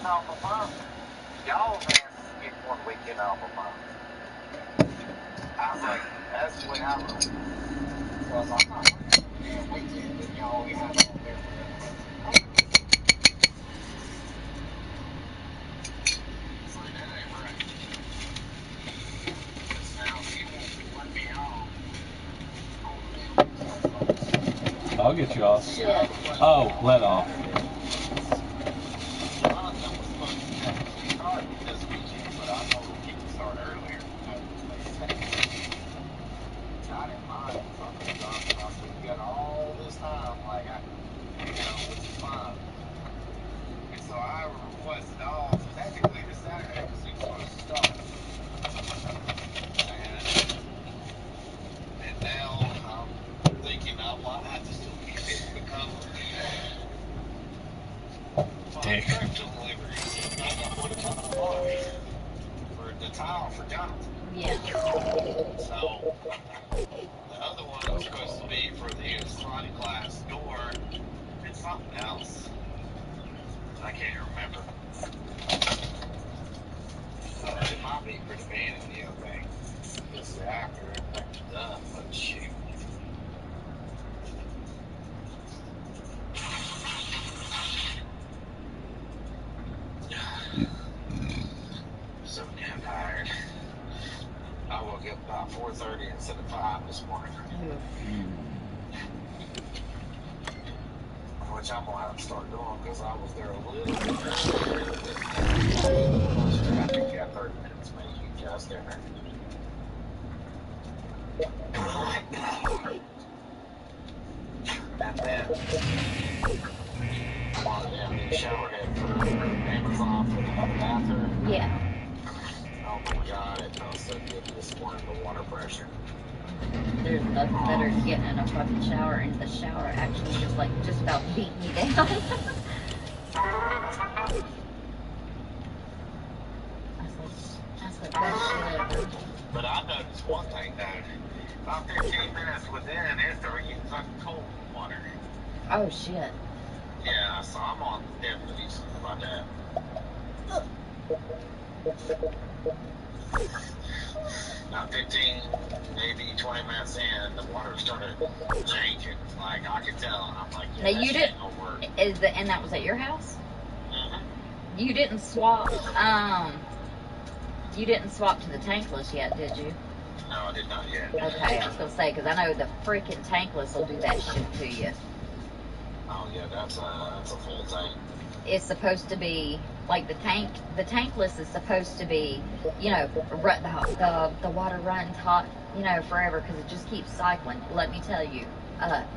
off a month. Y'all man get 1 weekend off a month. I was like, that's the way I roll. So I was like, I'm not working every damn weekend, and y'all always have to have every other month. It's like, that ain't right. Because now she won't let me off. I'll get you off. Oh, let off. Jonathan was supposed to be starting this weekend, but I told him he could start earlier. I didn't mind. So I told Jonathan, I said, you got all this time, like, which is fine. And so I requested off technically this Saturday because he was supposed to start. And now I'm thinking I might have to still keep it because my truck delivery, I got one coming tomorrow for the tile for Jonathan. Yeah. So the other one was supposed to be for the sliding glass door and something else. I can't remember. It might be for the van and the other thing. Just after everything's done, but shoot. So damn tired. I woke up about 4:30 instead of 5 this morning. Which I'm gonna have to start doing because I was there a little bit earlier. I think you got 30 minutes, maybe you just there. And then bought a damn new shower head for Amazon for the bathroom. Yeah. Oh my god, it felt so good this morning, the water pressure. There's nothing better than getting in a fucking shower and the shower actually just about beat me down. That's the best shit ever. But I noticed one thing though. About 15 minutes within, it started getting fucking cold water. Oh shit. Yeah, so I'm on definitely something about that. About 15, maybe 20 minutes in, the water started changing. Like I could tell, and I'm like, yeah, now you didn't. And that was at your house. You didn't swap. You didn't swap to the tankless yet, did you? No, I did not yet. Okay, I was gonna say because I know the freaking tankless will do that shit to you. Oh yeah, that's a full tank. It's supposed to be like the tankless is supposed to be, the water runs hot, forever because it just keeps cycling. Let me tell you,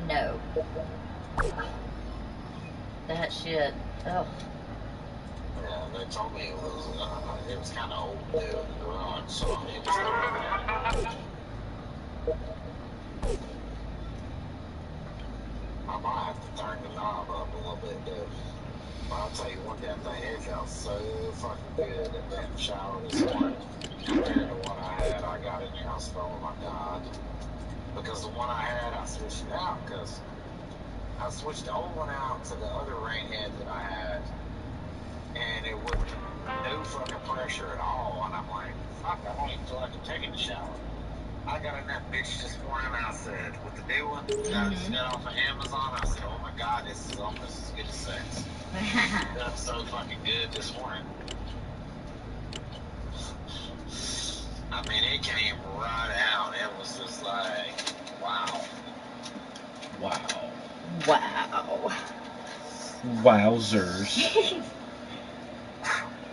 no. That shit, ugh. Yeah, they told me it was kind of old too in the garage, so it was I might have to turn the knob up a little bit, dude. But I'll tell you one damn thing, it felt so fucking good in that shower this morning compared to what I had. I got in there, I was like, oh my god. Because the one I had, I switched it out because I switched the old one out to the other rain head that I had, and it was no fucking pressure at all. And I'm like, fuck, I don't even feel like I'm taking a shower. I got in that bitch this morning and I said, with the new one that I just got off of Amazon, I said, oh my god, this is almost as good as sex. That's so fucking good this morning. I mean, it came right out. It was just like, wow. Wow. Wow. Wowzers.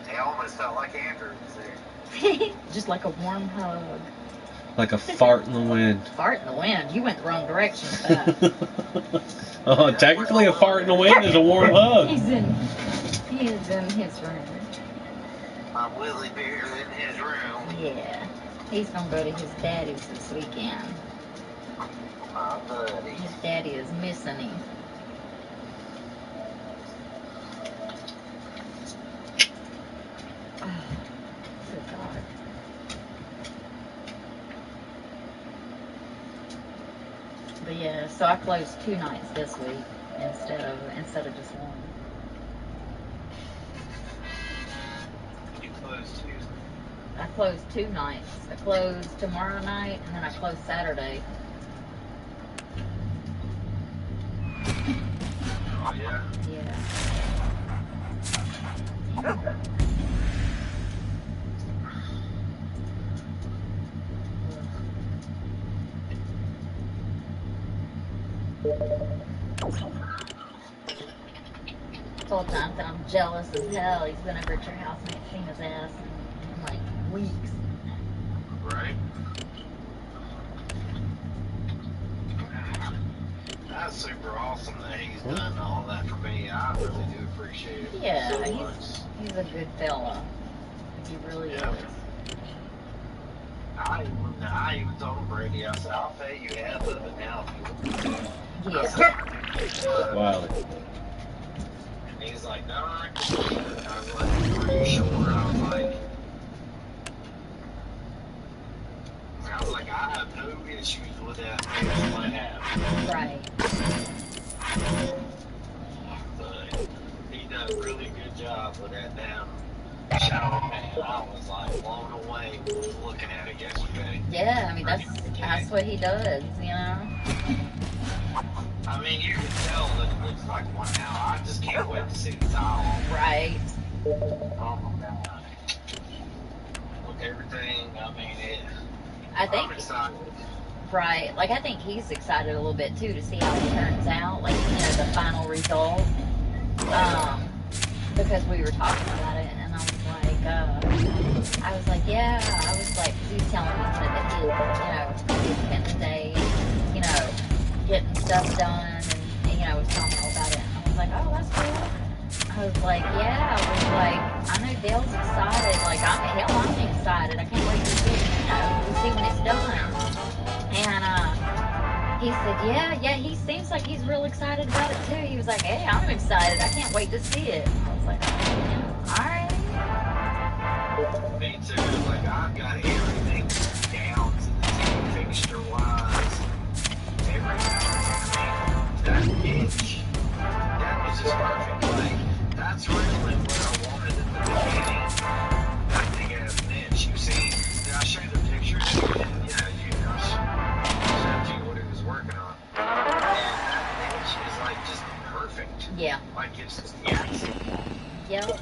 It almost felt like Andrew was there. Just like a warm hug. Like a fart in the wind. Fart in the wind? You went the wrong direction with that. Technically a fart in the wind is a warm hug. He's in his room. My Willie Bear in his room. Yeah. He's gonna go to his daddy's this weekend. My buddy. His daddy is missing him. Good God. But yeah, so I closed 2 nights this week instead of just one. close 2 nights. I close tomorrow night, and then I close Saturday. Oh, yeah? Yeah. Told Jonathan I'm jealous as hell. He's been over at your house and I ain't seen his ass in like weeks. Right? That's super awesome that he's done all that for me. I really do appreciate it. Yeah, so much. he's a good fella. He really is. I even told him, Brady, I said, I'll pay you half of it now if you want. Yeah. Wow. And he's like, no, I can do it. I was like, are you sure? I was like, I have no issues with that. I have. Right. But he done a really good job with that damn shower pan. I was like blown away looking at it yesterday. Yeah, I mean that's what he does, you know. I mean, you can tell that it looks like one now. I just can't wait to see the tile. Right. Oh my god. Look, everything. I mean, I think. I'm excited. Right. Like I think he's excited a little bit too to see how it turns out. Like the final result. Because we were talking about it, and I was like, yeah. I was like, 'cause he was telling me that he spent the day, getting stuff done, and was telling me all about it. And I was like, oh, that's cool. I was like, yeah. I was like, I know Dale's excited. Like, I'm excited. I can't wait to see, when it's done. And he said, yeah. He seems like he's real excited about it too. He was like, hey, I'm excited. I can't wait to see it. I was like, yeah, all right. Me too. Like, I've got everything down to the team fixture wise. Everything. That inch, that was just perfect. Like, that's really what I wanted at the beginning. That big ass inch. You see, did I show you the pictures? Yeah, I showed you what he was working on. And that inch is like just perfect. Yeah. Like it's just yes. Yep.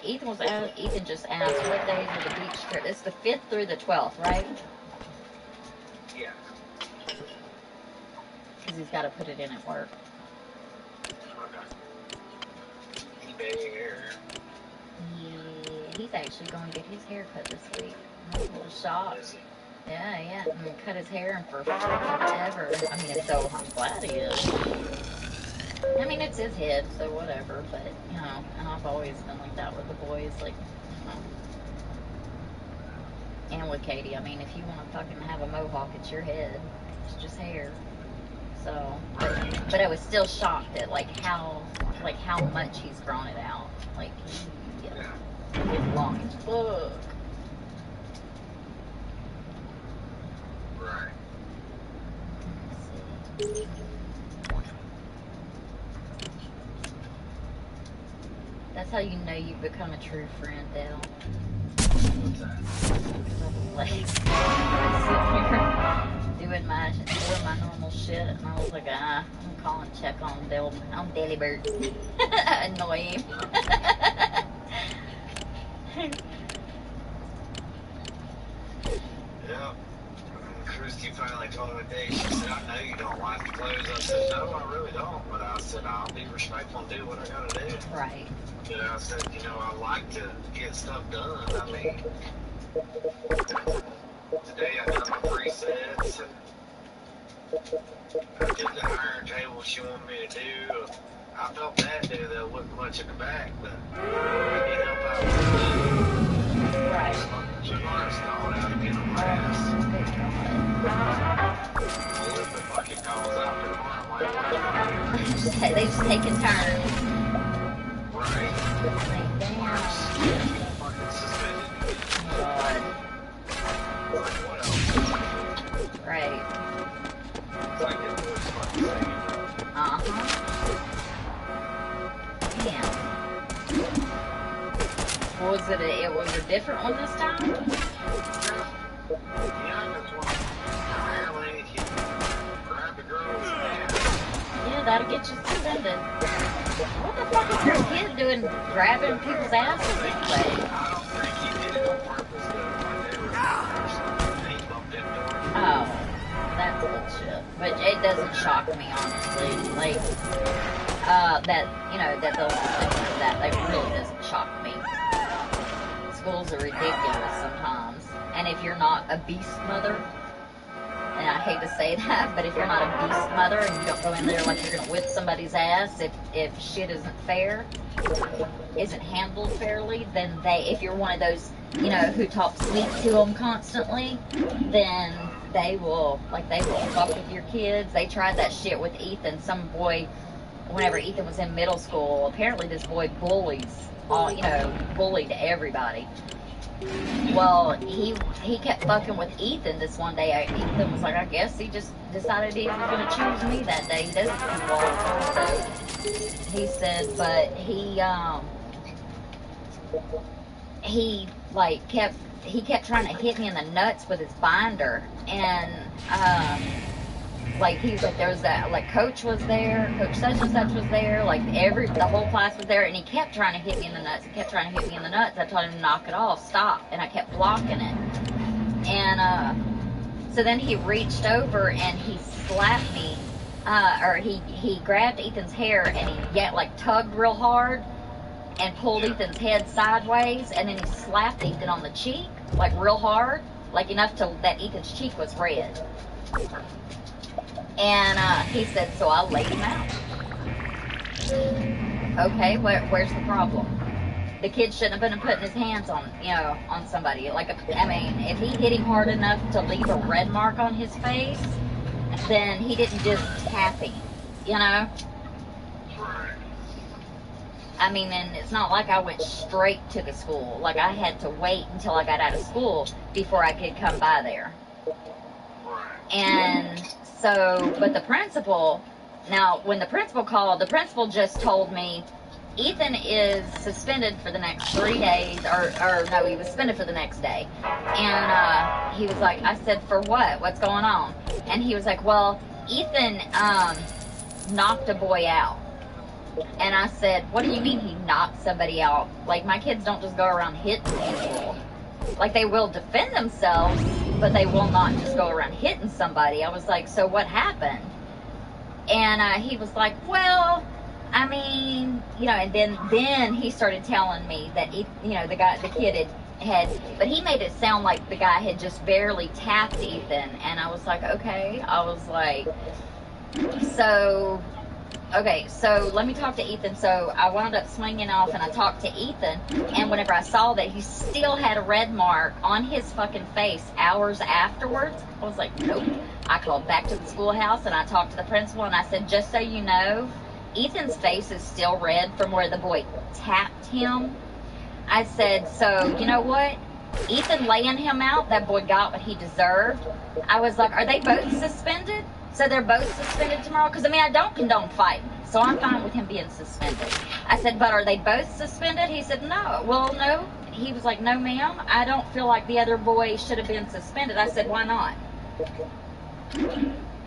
Ethan just asked, what days are the beach trip? It's the 5th through the 12th, right? Yeah. Because he's got to put it in at work. Okay. eBay hair. Yeah, he's actually going to get his hair cut this week. I'm a little shocked. Yeah. I mean, cut his hair for forever. I mean, so I'm glad he is. I mean, it's his head, so whatever, but, and I've always been like that with the boys, like, and with Katie. I mean, if you want to fucking have a mohawk, it's your head. It's just hair. So, but I was still shocked at, how much he's grown it out. Like, it's long as fuck. Right. Let's see. That's how you know you've become a true friend, Dale. What's that? Like, doing my normal shit, and I was like, I'm calling check on Dale. I'm Daily Bird. Annoy him. Yeah. Christy finally told me today, she said, I know you don't like the clothes. I said, no, I really don't. But I said, I'll be respectful and do what I gotta do. Right. I said, I like to get stuff done. I mean, today I got my presets and I did the iron table she wanted me to do. I felt bad there, there wasn't much in the back, but I did help out with it. Right. Some artists called out again on my ass. I'll let the fucking calls out for tomorrow. They just taking turns. Right. Like, damn. Fucking suspended. God. Like, what else? Right. It's like it was fucking saying. Damn. Was it was a different one this time? Yeah, that'll get you suspended. What the fuck is this kid doing grabbing people's asses anyway? Oh, that's bullshit. But it doesn't shock me, honestly. Like, that, you know, that they'll suspend you for that. Like, really doesn't shock me. Schools are ridiculous sometimes. And if you're not a beast mother, and I hate to say that, but if you're not a beast mother and you don't go in there like you're going to whip somebody's ass, if shit isn't fair, isn't handled fairly, then if you're one of those, you know, who talk sweet to them constantly, then they will fuck with your kids. They tried that shit with Ethan. Some boy, whenever Ethan was in middle school, apparently this boy bullied everybody. Well, he kept fucking with Ethan this one day. Ethan was like, I guess he just decided he was going to choose me that day. He doesn't keep walking. So he said, but he kept trying to hit me in the nuts with his binder. And, like, he was like, there was that, like, coach was there, coach such and such was there, like, the whole class was there, and he kept trying to hit me in the nuts. I told him to knock it off, stop, and I kept blocking it. And, so then he reached over and he slapped me, or he grabbed Ethan's hair and he tugged real hard and pulled Ethan's head sideways, and then he slapped Ethan on the cheek, like, real hard, like, enough that Ethan's cheek was red. And he said, so I laid him out. Okay, where's the problem? The kid shouldn't have been putting his hands on somebody. Like, I mean, if he hit him hard enough to leave a red mark on his face, then he didn't just tap him, you know? I mean, and it's not like I went straight to the school. Like, I had to wait until I got out of school before I could come by there. And so, but the principal, now, when the principal called, the principal just told me, Ethan is suspended for the next 3 days, or no, he was suspended for the next day. And he was like, I said, for what? What's going on? And he was like, well, Ethan knocked a boy out. And I said, what do you mean he knocked somebody out? Like, my kids don't just go around hitting people. Like, they will defend themselves, but they will not just go around hitting somebody. I was like, so what happened? And he was like, well, I mean, you know, and then he started telling me that, the kid had, but he made it sound like the guy had just barely tapped Ethan. And I was like, okay. I was like, okay, so let me talk to Ethan. So I wound up swinging off and I talked to Ethan. And whenever I saw that he still had a red mark on his fucking face hours afterwards, I was like, nope. I called back to the schoolhouse and I talked to the principal and I said, just so you know, Ethan's face is still red from where the boy tapped him. I said, so you know what? Ethan laying him out, that boy got what he deserved. I was like, are they both suspended? So they're both suspended tomorrow? Because, I mean, I don't condone fighting, so I'm fine with him being suspended. I said, but are they both suspended? He said, no. Well, no. He was like, no, ma'am. I don't feel like the other boy should have been suspended. I said, why not?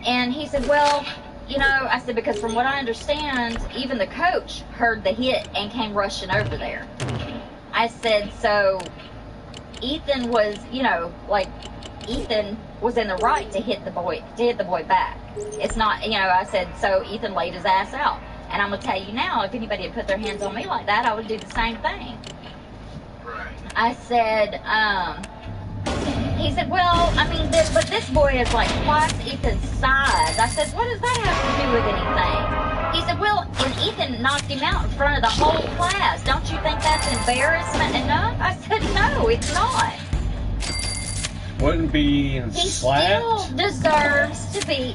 And he said, well, you know, I said, because from what I understand, even the coach heard the hit and came rushing over there. I said, so Ethan was, Ethan was in the right to hit the boy back. It's not, I said, so Ethan laid his ass out. And I'm going to tell you now, if anybody had put their hands on me like that, I would do the same thing. I said, he said, well, I mean, but this boy is like twice Ethan's size. I said, what does that have to do with anything? He said, well, and Ethan knocked him out in front of the whole class. Don't you think that's embarrassment enough? I said, no, it's not. Wouldn't be slapped. He still deserves to be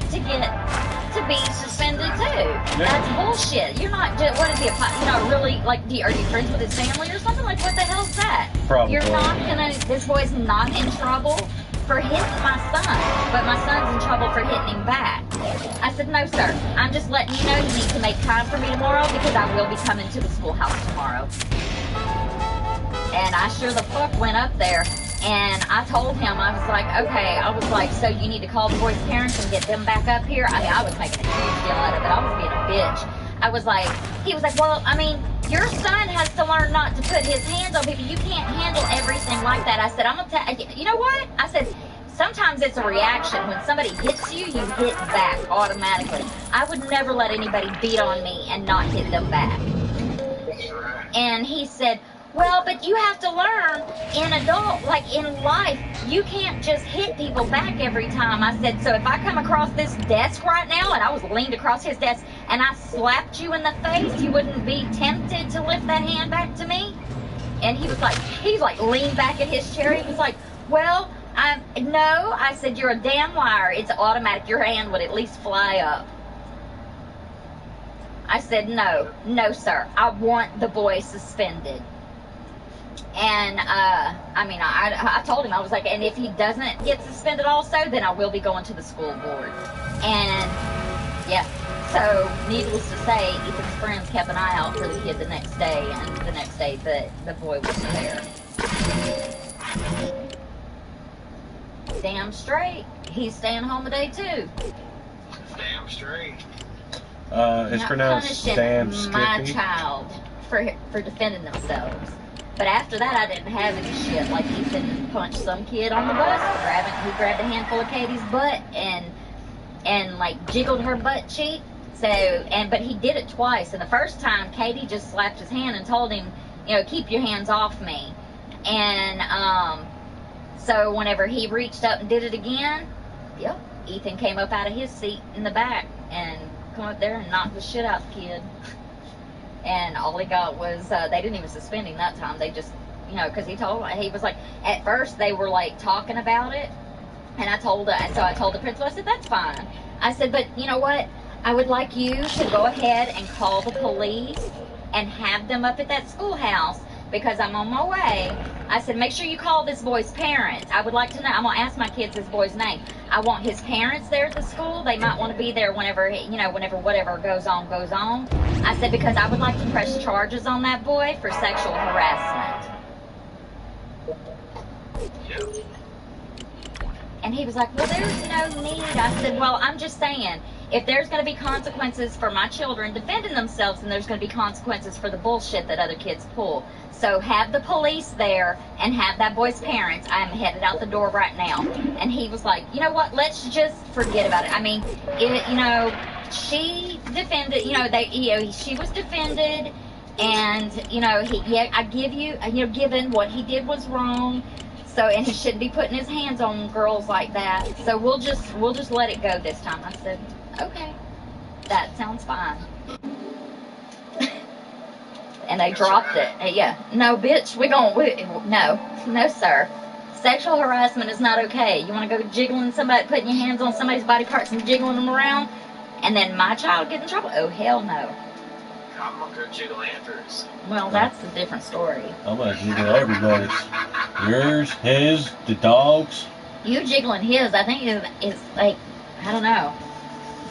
suspended too. Yeah. That's bullshit. You're not just, what is he, really, like, are you friends with his family or something? Like, what the hell's that? Probably. You're not gonna, this boy's not in trouble for hitting my son, but my son's in trouble for hitting him back. I said, no, sir. I'm just letting you know you need to make time for me tomorrow because I will be coming to the schoolhouse tomorrow. And I sure the fuck went up there. And I told him, I was like, okay, I was like, so you need to call the boys' parents and get them back up here? I mean, I was making a huge deal out of it. I was being a bitch. I was like, he was like, well, I mean, your son has to learn not to put his hands on people. You can't handle everything like that. I said, I'm going to tell you, you know what? I said, sometimes it's a reaction. When somebody hits you, you hit back automatically. I would never let anybody beat on me and not hit them back. And he said, well, but you have to learn in life, you can't just hit people back every time. I said, so if I come across this desk right now, and I was leaned across his desk, and I slapped you in the face, you wouldn't be tempted to lift that hand back to me? And he's like leaned back in his chair. He was like, well, no. I said, you're a damn liar. It's automatic. Your hand would at least fly up. I said, no, sir. I want the boy suspended. And, I told him, I was like, and if he doesn't get suspended also, then I will be going to the school board. And, yeah. So, needless to say, Ethan's friends kept an eye out for the kid the next day, and the next day the boy wasn't there. Damn straight. He's staying home today, too. Damn straight. It's Not pronounced punishing damn skippy. my child for defending themselves. But after that, I didn't have any shit. Like, Ethan punched some kid on the bus. He grabbed a handful of Katie's butt and like jiggled her butt cheek. But he did it twice. And the first time, Katie just slapped his hand and told him, keep your hands off me. And so whenever he reached up and did it again, yep, Ethan came up out of his seat in the back and come up there and knocked the shit out the kid. And all he got was, they didn't even suspend him that time. They just, because he was like, at first they were like talking about it. And I told the principal, I said, that's fine. I said, but you know what? I would like you to go ahead and call the police and have them up at that schoolhouse because I'm on my way. I said, make sure you call this boy's parents. I would like to know. I'm going to ask my kids this boy's name. I want his parents there at the school. They might want to be there whenever whatever goes on, goes on. I said, because I would like to press charges on that boy for sexual harassment. And he was like, well, there's no need. I said, well, I'm just saying, if there's going to be consequences for my children defending themselves, then there's going to be consequences for the bullshit that other kids pull. So have the police there and have that boy's parents. I'm headed out the door right now. And he was like, you know what? Let's just forget about it. I mean, she defended, she was defended. And, I give you, given what he did was wrong. So, and he shouldn't be putting his hands on girls like that. So we'll just let it go this time. I said, okay, that sounds fine. And they dropped it. Yeah, no, bitch, no, sir. Sexual harassment is not okay. You want to go jiggling somebody, putting your hands on somebody's body parts and jiggling them around, and then my child get in trouble? Oh, hell no. I'm gonna go jiggle Andrews. Well, that's a different story. I'm gonna jiggle everybody's. Yours, his, the dogs. You jiggling his, I think is like, I don't know.